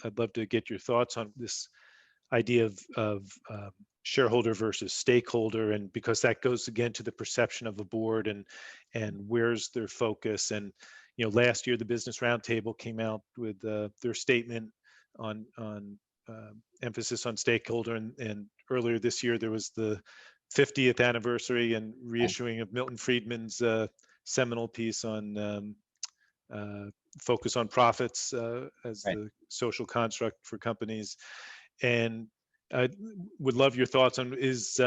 I'd love to get your thoughts on this idea of shareholder versus stakeholder, and because that goes again to the perception of the board and where's their focus. And last year the Business Roundtable came out with their statement on emphasis on stakeholder, and earlier this year there was the 50th anniversary and Right. reissuing of Milton Friedman's seminal piece on uh, focus on profits as Right. the social construct for companies. And I would love your thoughts on is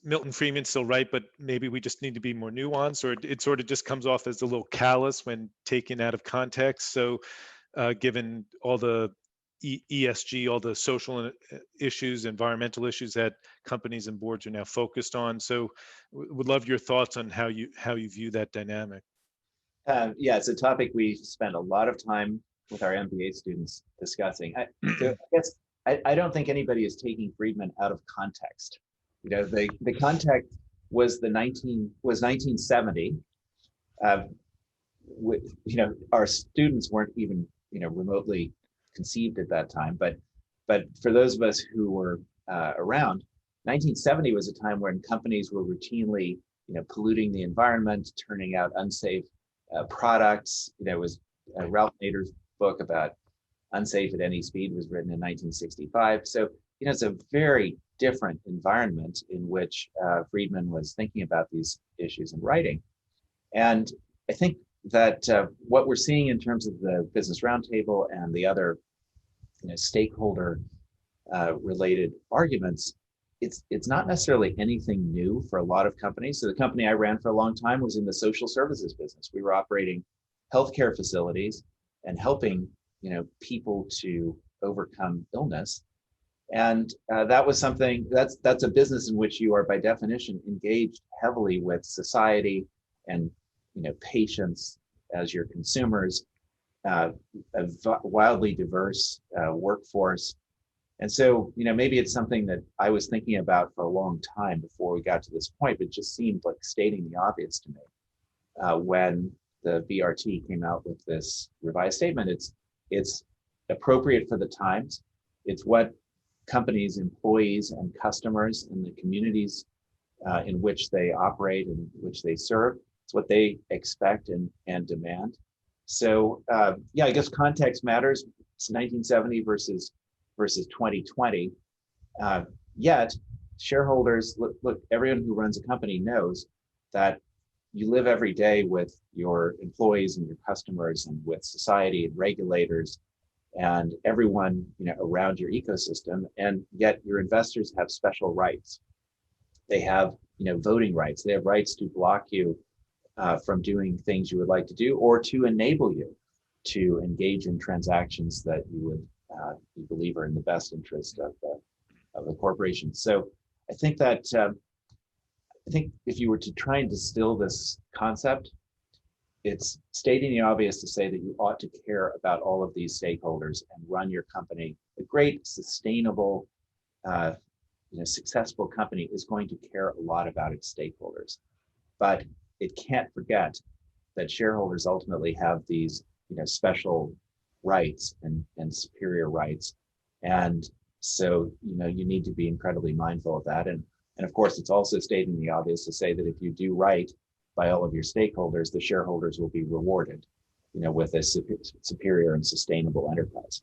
Milton Friedman still right, but maybe we just need to be more nuanced, or it sort of just comes off as a little callous when taken out of context. So, given all the ESG, all the social issues, environmental issues that companies and boards are now focused on. So, would love your thoughts on how you view that dynamic. Yeah, it's a topic we spend a lot of time with our MBA students discussing. So I guess I don't think anybody is taking Friedman out of context. The context was 1970. Uh, our students weren't even remotely conceived at that time. But for those of us who were around, 1970 was a time when companies were routinely polluting the environment, turning out unsafe products. It was Ralph Nader's book about unsafe at any speed was written in 1965. So it's a very different environment in which Friedman was thinking about these issues and writing. And I think that what we're seeing in terms of the Business Roundtable and the other stakeholder related arguments, it's not necessarily anything new for a lot of companies. So the company I ran for a long time was in the social services business. We were operating healthcare facilities and helping people to overcome illness. And that was something that's a business in which you are by definition engaged heavily with society and patients as your consumers, a wildly diverse workforce. And so, maybe it's something that I was thinking about for a long time before we got to this point, but it just seemed like stating the obvious to me when the BRT came out with this revised statement. It's appropriate for the times. It's what companies, employees, and customers in the communities in which they operate and which they serve. It's what they expect and demand. So yeah, I guess context matters. It's 1970 versus 2020. Yet shareholders, look, everyone who runs a company knows that you live every day with your employees and your customers and with society and regulators and everyone around your ecosystem, and yet your investors have special rights. They have voting rights. They have rights to block you from doing things you would like to do, or to enable you to engage in transactions that you believe are in the best interest of the corporation. So I think that if you were to try and distill this concept, it's stating the obvious to say that you ought to care about all of these stakeholders and run your company. A great, sustainable, successful company is going to care a lot about its stakeholders, but it can't forget that shareholders ultimately have these special rights and superior rights. And so you need to be incredibly mindful of that. And of course, it's also stating the obvious to say that if you do right by all of your stakeholders, the shareholders will be rewarded with a superior and sustainable enterprise.